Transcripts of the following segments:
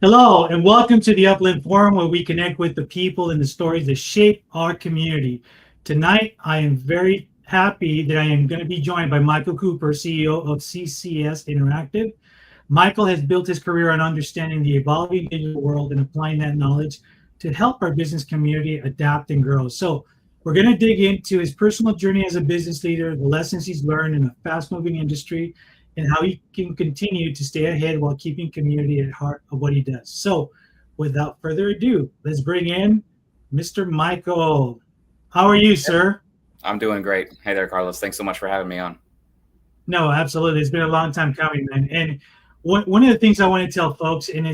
Hello, and welcome to the Upland Forum, where we connect with the people and the stories that shape our community. Tonight, I am very happy that I am going to be joined by Michael Couper, CEO of CCS Interactive. Michael has built his career on understanding the evolving digital world and applying that knowledge to help our business community adapt and grow. So we're going to dig into his personal journey as a business leader, the lessons he's learned in a fast-moving industry, and how he can continue to stay ahead while keeping community at heart of what he does. So without further ado, let's bring in Mr. Michael. How are you, sir? I'm doing great. Hey there, Carlos. Thanks so much for having me on. No, absolutely. It's been a long time coming, man. And one of the things I want to tell folks, and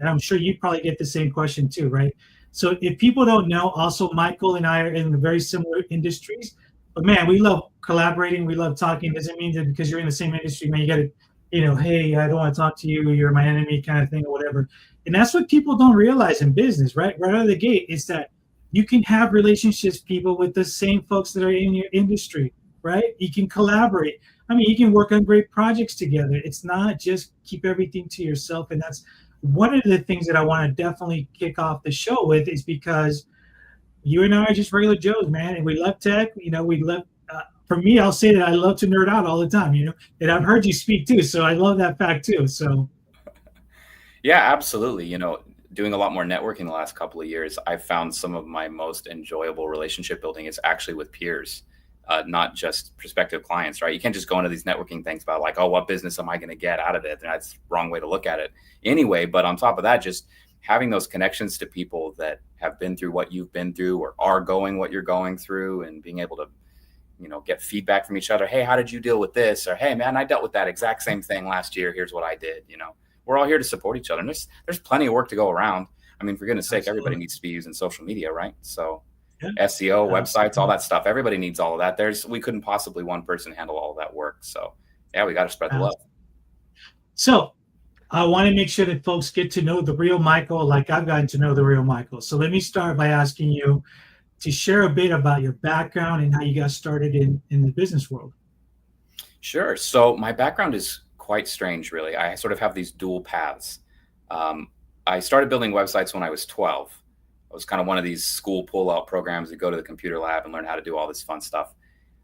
I'm sure you probably get the same question too, right? So if people don't know, also Michael and I are in very similar industries, but man, we love collaborating. We love talking. Doesn't mean that because you're in the same industry, man, you got to, hey, I don't want to talk to you. You're my enemy kind of thing or whatever. And that's what people don't realize in business, right? Right out of the gate is that you can have relationships, people, with the same folks that are in your industry, right? You can collaborate. I mean, you can work on great projects together. It's not just keep everything to yourself. And that's one of the things that I want to definitely kick off the show with, is because you and I are just regular Joes, man. And we love tech. We love, for me, I'll say that I love to nerd out all the time, and I've heard you speak too. So I love that fact too. So. Yeah, absolutely. Doing a lot more networking the last couple of years, I've found some of my most enjoyable relationship building is actually with peers. Not just prospective clients, right? You can't just go into these networking things about like, oh, what business am I going to get out of it? And that's the wrong way to look at it anyway. But on top of that, just having those connections to people that have been through what you've been through or are going what you're going through, and being able to, get feedback from each other. Hey, how did you deal with this? Or, hey, man, I dealt with that exact same thing last year. Here's what I did. We're all here to support each other. And there's plenty of work to go around. I mean, for goodness sake, everybody needs to be using social media, right? So SEO, websites, all that stuff. Everybody needs all of that. We couldn't possibly one person handle all of that work. So yeah, we got to spread the love. So I want to make sure that folks get to know the real Michael, like I've gotten to know the real Michael. So let me start by asking you to share a bit about your background and how you got started in the business world. Sure. So my background is quite strange, really. I sort of have these dual paths. I started building websites when I was 12. I was kind of one of these school pull-out programs that go to the computer lab and learn how to do all this fun stuff.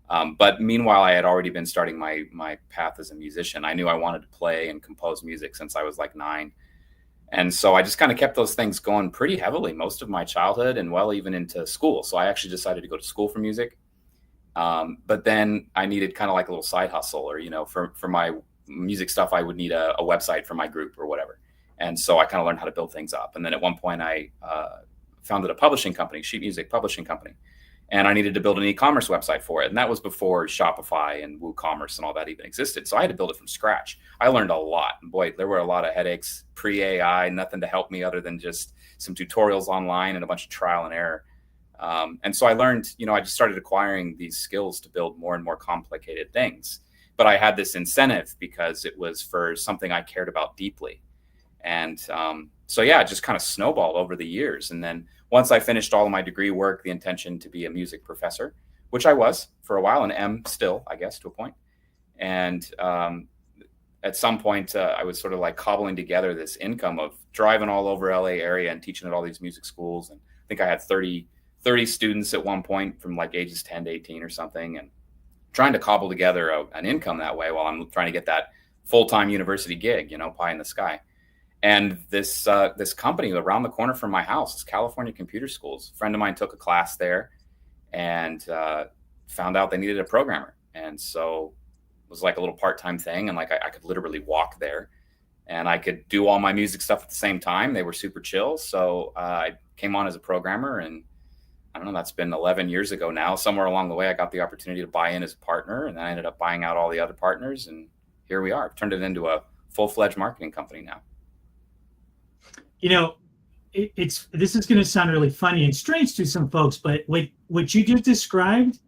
But meanwhile, I had already been starting my path as a musician. I knew I wanted to play and compose music since I was like 9. And so I just kind of kept those things going pretty heavily most of my childhood and even into school. So I actually decided to go to school for music. But then I needed kind of like a little side hustle, or, for my music stuff, I would need a website for my group or whatever. And so I kind of learned how to build things up. And then at one point I founded a publishing company, sheet music publishing company. And I needed to build an e-commerce website for it. And that was before Shopify and WooCommerce and all that even existed. So I had to build it from scratch. I learned a lot. And boy, there were a lot of headaches, pre-AI, nothing to help me other than just some tutorials online and a bunch of trial and error. And so I learned, I just started acquiring these skills to build more and more complicated things. But I had this incentive because it was for something I cared about deeply. And so, yeah, it just kind of snowballed over the years. And then once I finished all of my degree work, the intention to be a music professor, which I was for a while and am still, I guess, to a point. And at some point, I was sort of like cobbling together this income of driving all over LA area and teaching at all these music schools. And I think I had 30 students at one point from like ages 10 to 18 or something, and trying to cobble together an income that way while I'm trying to get that full-time university gig, pie in the sky. And this company around the corner from my house is California Computer Schools. A friend of mine took a class there and found out they needed a programmer. And so it was like a little part-time thing. And like I could literally walk there and I could do all my music stuff at the same time. They were super chill. So I came on as a programmer, and I don't know, that's been 11 years ago now. Somewhere along the way, I got the opportunity to buy in as a partner, and then I ended up buying out all the other partners. And here we are. I've turned it into a full-fledged marketing company now. This is going to sound really funny and strange to some folks, but what you just described,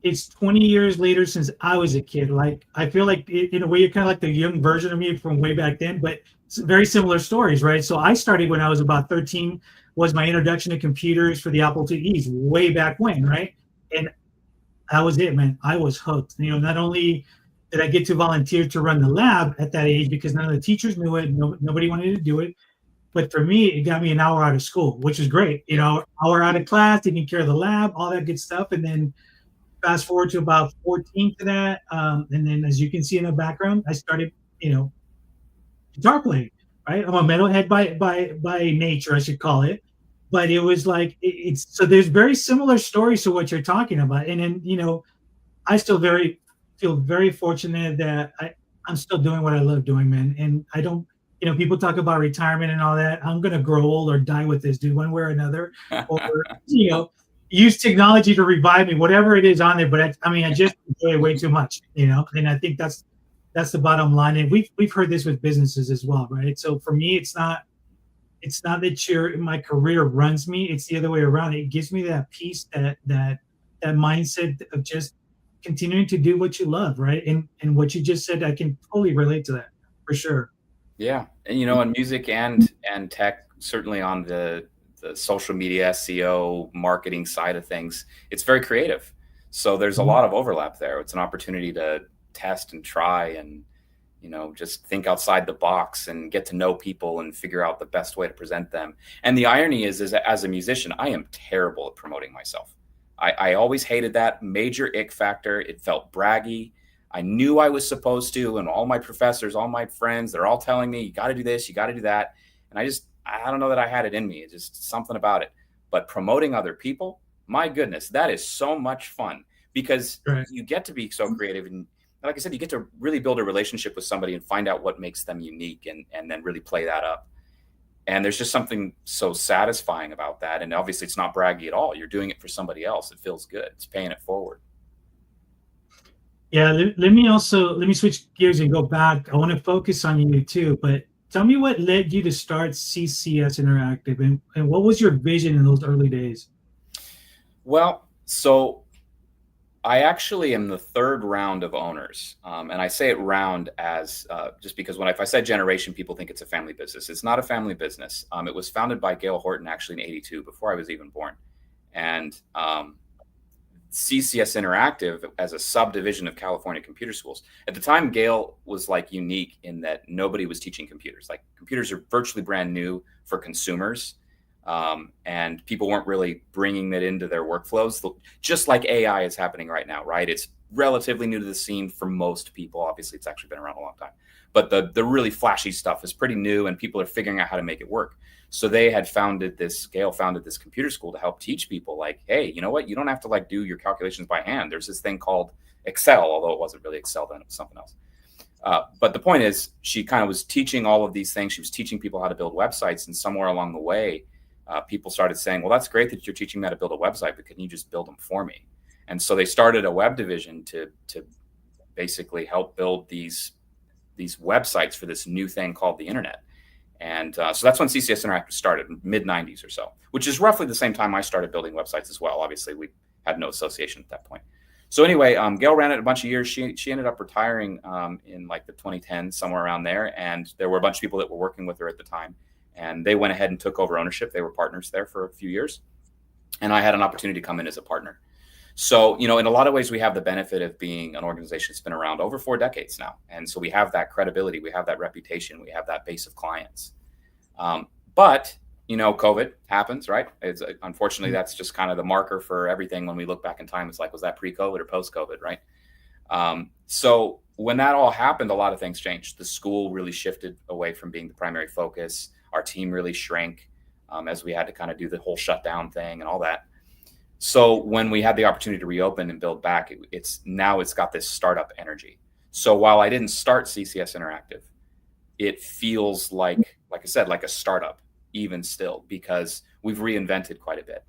it's 20 years later since I was a kid. Like, I feel like in a way, you're kind of like the young version of me from way back then, but it's very similar stories, right? So I started when I was about 13, was my introduction to computers for the Apple IIes way back when, right? And that was it, man. I was hooked. Not only did I get to volunteer to run the lab at that age because none of the teachers knew it, nobody wanted to do it, But for me, it got me an hour out of school, which is great. You Yeah. know, hour out of class, taking care of the lab, all that good stuff. And then fast forward to about 14 to that. And then as you can see in the background, I started, you know, guitar playing, right? I'm a metalhead by nature, I should call it. But it was like it's so there's very similar stories to what you're talking about. And then, you know, I still very feel very fortunate that I'm still doing what I love doing, man. And I don't, you know, people talk about retirement and all that. I'm gonna grow old or die with this, dude, one way or another, or you know, use technology to revive me, whatever it is on there. But I mean, I just enjoy it way too much, you know. And I think that's the bottom line. And we've heard this with businesses as well, right? So for me, it's not that my career runs me. It's the other way around. It gives me that peace, that mindset of just continuing to do what you love, right? And what you just said, I can totally relate to that for sure. Yeah, and you know, in music and tech, certainly on the social media SEO marketing side of things, it's very creative. So there's a Mhm. lot of overlap there. It's an opportunity to test and try and, you know, just think outside the box and get to know people and figure out the best way to present them. And the irony is as a musician, I am terrible at promoting myself. I always hated that major ick factor. It felt braggy. I knew I was supposed to, and all my professors, all my friends, they're all telling me, you got to do this, you got to do that. And I don't know that I had it in me. It's just something about it. But promoting other people, my goodness, that is so much fun because Right. you get to be so creative. And like I said, you get to really build a relationship with somebody and find out what makes them unique and then really play that up. And there's just something so satisfying about that. And obviously, it's not braggy at all. You're doing it for somebody else. It feels good. It's paying it forward. Yeah. Let me switch gears and go back. I want to focus on you too, but tell me what led you to start CCS Interactive, and what was your vision in those early days? Well, so I actually am the third round of owners. And I say it round as just because if I said generation, people think it's a family business. It's not a family business. It was founded by Gail Horton actually in '82, before I was even born. And CCS Interactive as a subdivision of California Computer Schools. At the time, Gail was like unique in that nobody was teaching computers. Like computers are virtually brand new for consumers. And people weren't really bringing that into their workflows, just like AI is happening right now, right? It's relatively new to the scene for most people. Obviously, it's actually been around a long time, but the really flashy stuff is pretty new, and people are figuring out how to make it work. So Gail founded this computer school to help teach people, like, hey, you know what? You don't have to like do your calculations by hand. There's this thing called Excel, although it wasn't really Excel then, it was something else. But the point is, she kind of was teaching all of these things. She was teaching people how to build websites, and somewhere along the way, people started saying, well, that's great that you're teaching me how to build a website, but can you just build them for me? And so they started a web division to basically help build these websites for this new thing called the internet. And so that's when CCS Interactive started, mid 90s or so, which is roughly the same time I started building websites as well. Obviously, we had no association at that point. So anyway, Gail ran it a bunch of years. She ended up retiring in like the 2010s, somewhere around there. And there were a bunch of people that were working with her at the time. And they went ahead and took over ownership. They were partners there for a few years. And I had an opportunity to come in as a partner. So, you know, in a lot of ways, we have the benefit of being an organization that's been around over 4 decades now. And so we have that credibility, we have that reputation, we have that base of clients. But, you know, COVID happens, right? Unfortunately, that's just kind of the marker for everything when we look back in time. It's like, was that pre-COVID or post-COVID, right? So when that all happened, a lot of things changed. The school really shifted away from being the primary focus. Our team really shrank as we had to kind of do the whole shutdown thing and all that. So when we had the opportunity to reopen and build back, it's got this startup energy. So while I didn't start CCS Interactive, it feels like I said, like a startup even still, because we've reinvented quite a bit.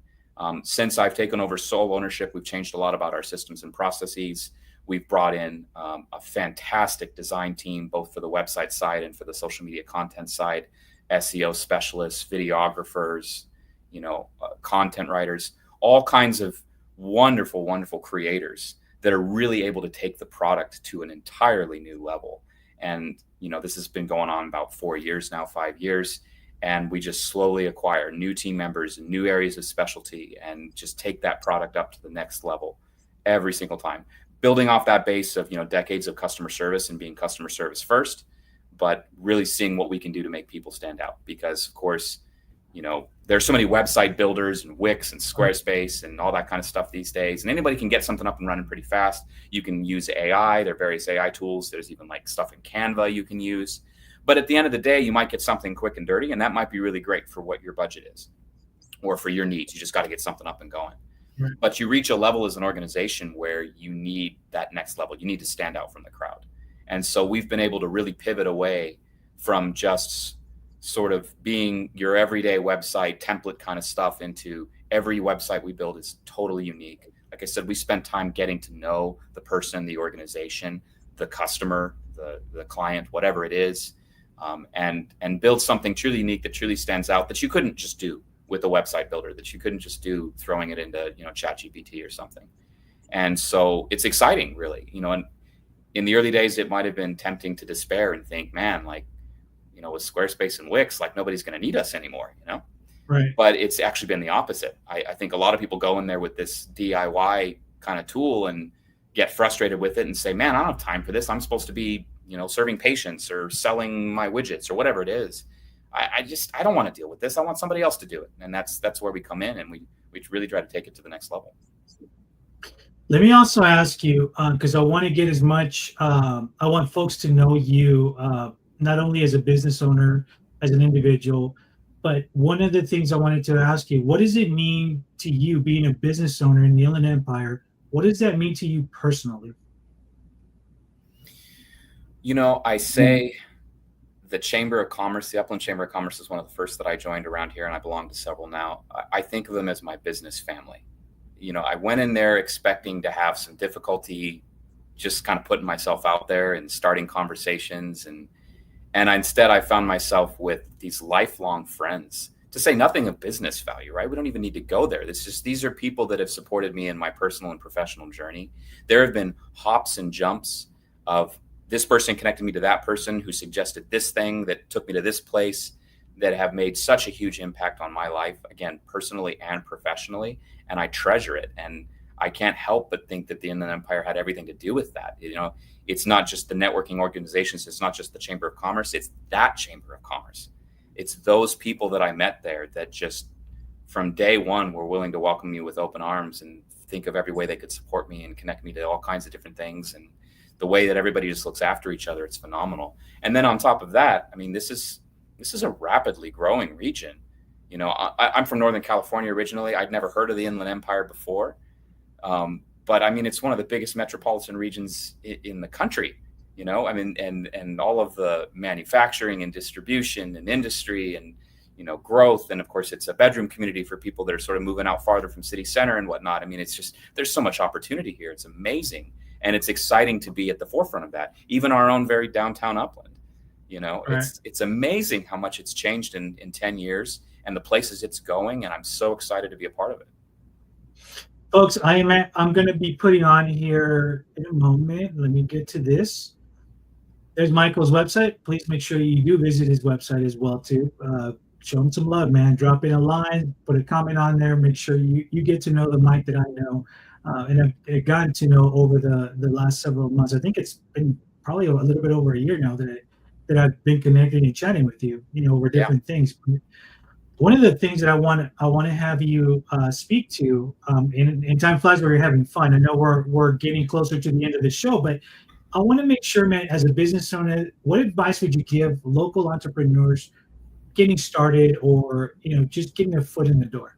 Since I've taken over sole ownership, we've changed a lot about our systems and processes. We've brought in a fantastic design team, both for the website side and for the social media content side, SEO specialists, videographers, you know, content writers, all kinds of wonderful, wonderful creators that are really able to take the product to an entirely new level. And, you know, this has been going on about 4 years now, 5 years. And we just slowly acquire new team members and new areas of specialty and just take that product up to the next level every single time, building off that base of, you know, decades of customer service and being customer service first, but really seeing what we can do to make people stand out. Because of course, there's so many website builders and Wix and Squarespace and all that kind of stuff these days. And anybody can get something up and running pretty fast. You can use AI. There are various AI tools. There's even like stuff in Canva you can use. But at the end of the day, you might get something quick and dirty, and that might be really great for what your budget is or for your needs. You just got to get something up and going. Right. But you reach a level as an organization where you need that next level. You need to stand out from the crowd. And so we've been able to really pivot away from just sort of being your everyday website template kind of stuff into every website we build is totally unique. Like I said, we spend time getting to know the person, the organization, the customer, the client, whatever it is, and build something truly unique that truly stands out that you couldn't just do with a website builder, that you couldn't just do throwing it into ChatGPT or something. And so it's exciting, really. And in the early days, it might have been tempting to despair and think, man, like, with Squarespace and Wix, like nobody's going to need us anymore, Right. But it's actually been the opposite. I think a lot of people go in there with this DIY kind of tool and get frustrated with it and say, man, I don't have time for this. I'm supposed to be, serving patients or selling my widgets or whatever it is. I don't want to deal with this. I want somebody else to do it. And that's where we come in, and we really try to take it to the next level. Let me also ask you, because I want to get as much, I want folks to know you, not only as a business owner, as an individual, but one of the things I wanted to ask you, what does it mean to you being a business owner in the Inland Empire? What does that mean to you personally? I say the Chamber of Commerce, the Upland Chamber of Commerce, is one of the first that I joined around here, and I belong to several now. I think of them as my business family. I went in there expecting to have some difficulty just kind of putting myself out there and starting conversations. And instead, I found myself with these lifelong friends, to say nothing of business value, right? We don't even need to go there. These are people that have supported me in my personal and professional journey. There have been hops and jumps of this person connected me to that person who suggested this thing that took me to this place, that have made such a huge impact on my life, again, personally and professionally. And I treasure it. And I can't help but think that the Inland Empire had everything to do with that. It's not just the networking organizations. It's not just the Chamber of Commerce. It's that Chamber of Commerce. It's those people that I met there that just from day one were willing to welcome me with open arms and think of every way they could support me and connect me to all kinds of different things. And the way that everybody just looks after each other, it's phenomenal. And then on top of that, I mean, this is a rapidly growing region. I'm from Northern California originally. I'd never heard of the Inland Empire before. But I mean, it's one of the biggest metropolitan regions in the country, and all of the manufacturing and distribution and industry and, growth. And of course, it's a bedroom community for people that are sort of moving out farther from city center and whatnot. I mean, it's just, there's so much opportunity here. It's amazing. And it's exciting to be at the forefront of that. Even our own very downtown Upland, right. It's amazing how much it's changed in 10 years and the places it's going. And I'm so excited to be a part of it. Folks, I'm going to be putting on here in a moment. Let me get to this. There's Michael's website. Please make sure you do visit his website as well, too. Show him some love, man. Drop in a line, put a comment on there. Make sure you get to know the Mike that I know. And I've gotten to know over the last several months. I think it's been probably a little bit over a year now that I've been connecting and chatting with you, over different things. One of the things that I want to have you speak to, and time flies when you're having fun. I know we're getting closer to the end of the show, but I want to make sure, man, as a business owner, what advice would you give local entrepreneurs getting started, or just getting their foot in the door?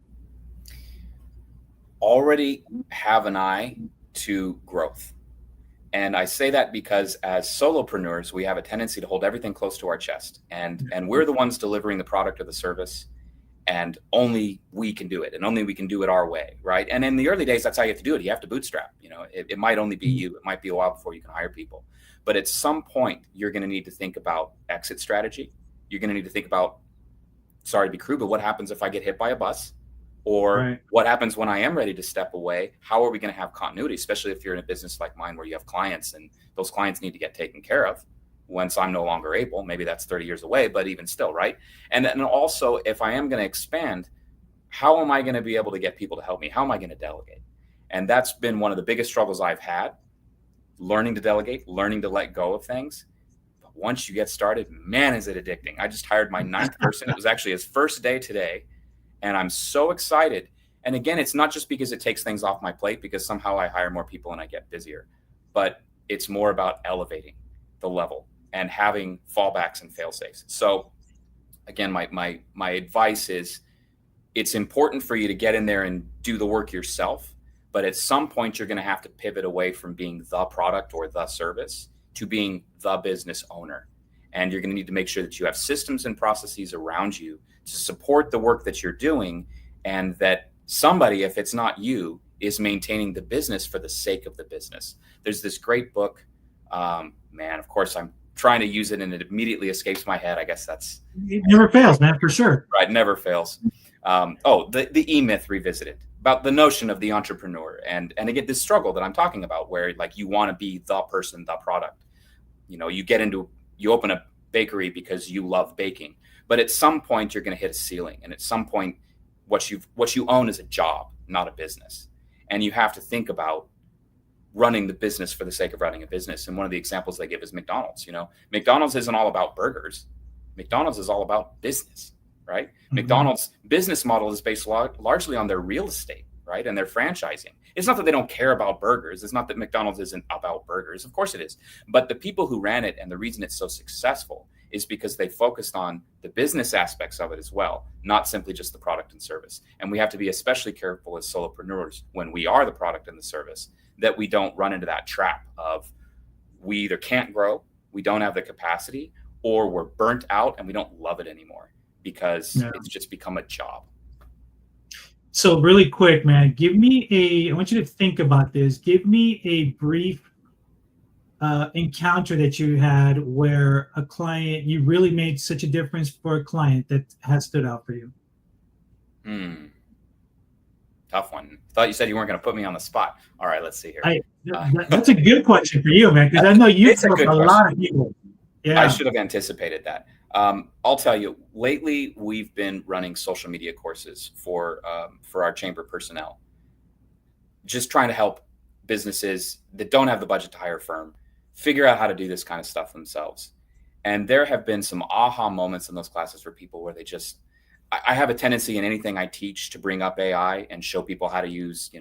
Already have an eye to growth. And I say that because as solopreneurs, we have a tendency to hold everything close to our chest, and we're the ones delivering the product or the service. And only we can do it, and only we can do it our way, right? And in the early days, that's how you have to do it. You have to bootstrap. It might only be you. It might be a while before you can hire people. But at some point, you're going to need to think about exit strategy. You're going to need to think about, sorry to be crude, but what happens if I get hit by a bus? Or what happens when I am ready to step away? How are we going to have continuity, especially if you're in a business like mine where you have clients and those clients need to get taken care of once I'm no longer able? Maybe that's 30 years away, but even still, right? And then also, if I am going to expand, how am I going to be able to get people to help me? How am I going to delegate? And that's been one of the biggest struggles I've had, learning to delegate, learning to let go of things. But once you get started, man, is it addicting. I just hired my 9th person. It was actually his first day today, and I'm so excited. And again, it's not just because it takes things off my plate, because somehow I hire more people and I get busier, but it's more about elevating the level and having fallbacks and fail safes. So again, my advice is, it's important for you to get in there and do the work yourself, but at some point you're going to have to pivot away from being the product or the service to being the business owner. And you're going to need to make sure that you have systems and processes around you to support the work that you're doing, and that somebody, if it's not you, is maintaining the business for the sake of the business. There's this great book, man, of course I'm trying to use it and it immediately escapes my head. I guess it never fails, man, for sure. Right, never fails. The E-Myth Revisited, about the notion of the entrepreneur, and again, this struggle that I'm talking about, where like you want to be the person, the product. You know, you open a bakery because you love baking, but at some point you're going to hit a ceiling, and at some point what you own is a job, not a business, and you have to think about running the business for the sake of running a business. And one of the examples they give is McDonald's. You know, McDonald's isn't all about burgers. McDonald's is all about business, right? Mm-hmm. McDonald's business model is based largely on their real estate, right? And their franchising. It's not that they don't care about burgers. It's not that McDonald's isn't about burgers. Of course it is. But the people who ran it, and the reason it's so successful, is because they focused on the business aspects of it as well, not simply just the product and service. And we have to be especially careful as solopreneurs when we are the product and the service, that we don't run into that trap of, we either can't grow, we don't have the capacity, or we're burnt out and we don't love it anymore because it's just become a job. So really quick, man, I want you to think about this. Give me a brief encounter that you had where a client, you really made such a difference for a client that has stood out for you. Tough one. Thought you said you weren't going to put me on the spot. All right, let's see here. That's a good question for you, man, because I know you've worked with a lot of people. Yeah, I should have anticipated that. I'll tell you, lately we've been running social media courses for our chamber personnel, just trying to help businesses that don't have the budget to hire a firm figure out how to do this kind of stuff themselves. And there have been some aha moments in those classes for people where they just, I have a tendency in anything I teach to bring up AI and show people how to use,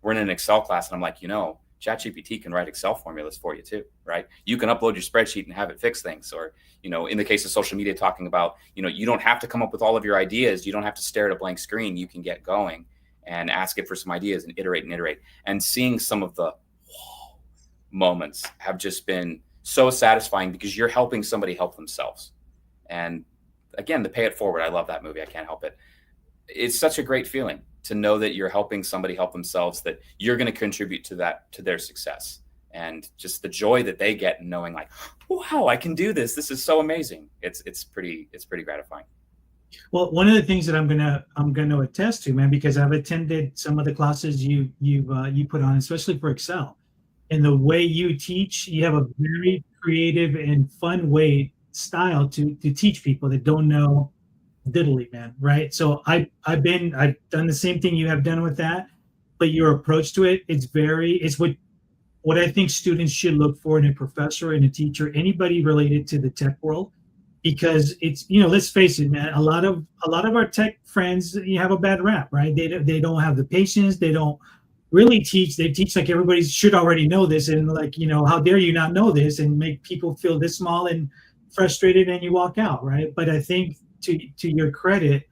we're in an Excel class and I'm like, ChatGPT can write Excel formulas for you too, right? You can upload your spreadsheet and have it fix things. Or, in the case of social media, talking about, you don't have to come up with all of your ideas. You don't have to stare at a blank screen. You can get going and ask it for some ideas and iterate. And seeing some of the moments have just been so satisfying, because you're helping somebody help themselves. And again, the Pay It Forward, I love that movie. I can't help it. It's such a great feeling to know that you're helping somebody help themselves, that you're going to contribute to their success, and just the joy that they get in knowing like, wow, I can do this. This is so amazing. It's pretty gratifying. Well, one of the things that I'm gonna attest to, man, because I've attended some of the classes you put on, especially for Excel, and the way you teach, you have a very creative and fun style to teach people that don't know diddly, man, right? So I've done the same thing you have done with that, but your approach to it, it's what I think students should look for in a professor and a teacher, anybody related to the tech world, because it's, let's face it, man, a lot of our tech friends, you have a bad rap, right? They don't have the patience. They don't really teach. They teach like everybody should already know this, and like, how dare you not know this, and make people feel this small and frustrated, and you walk out, right? But I think to your credit,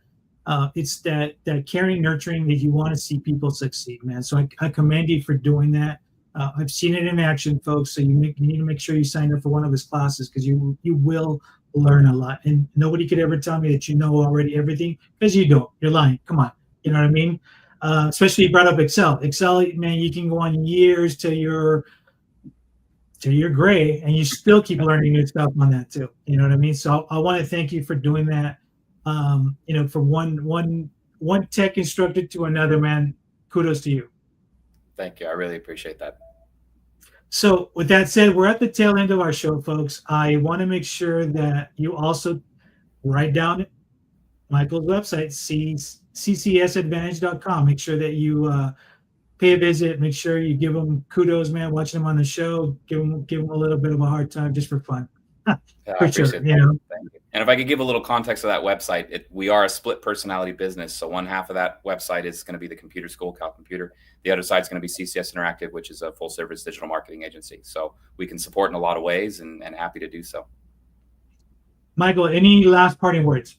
it's that caring, nurturing, that you want to see people succeed, man. So I commend you for doing that. I've seen it in action, folks. So you need to make sure you sign up for one of his classes, because you will learn a lot. And nobody could ever tell me that you know already everything, because you don't. You're lying. Come on. You know what I mean? Especially you brought up Excel. Excel, man, you can go on years till you're gray, and you still keep learning new stuff on that too. You know what I mean? So I want to thank you for doing that. From one tech instructor to another, man, kudos to you. Thank you. I really appreciate that. So with that said, we're at the tail end of our show, folks. I want to make sure that you also write down Michael's website, ccsadvantage.com. Make sure that you pay a visit. Make sure you give him kudos, man, watching him on the show. Give him a little bit of a hard time just for fun. Yeah, I For sure. appreciate that. Thank you. And if I could give a little context of that website, we are a split personality business. So one half of that website is going to be the computer school, Cal Computer. The other side is going to be CCS Interactive, which is a full service digital marketing agency. So we can support in a lot of ways, and happy to do so. Michael, any last parting words?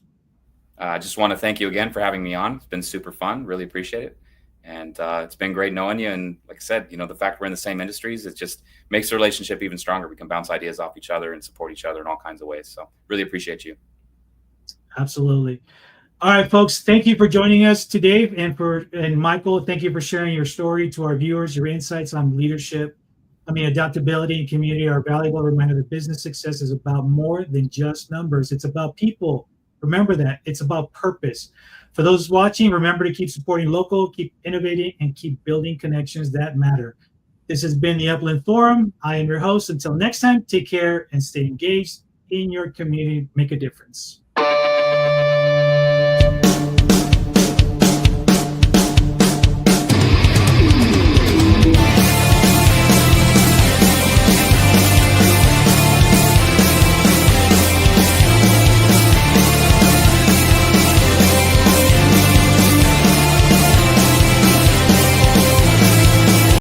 I just want to thank you again for having me on. It's been super fun. Really appreciate it. And it's been great knowing you. And like I said, the fact we're in the same industries, it just makes the relationship even stronger. We can bounce ideas off each other and support each other in all kinds of ways. So really appreciate you. Absolutely. All right, folks, thank you for joining us today. And Michael, thank you for sharing your story to our viewers. Your insights on leadership, adaptability and community are a valuable reminder that business success is about more than just numbers. It's about people. Remember that. It's about purpose. For those watching, remember to keep supporting local, keep innovating, and keep building connections that matter. This has been the Upland Forum. I am your host. Until next time, take care and stay engaged in your community. Make a difference.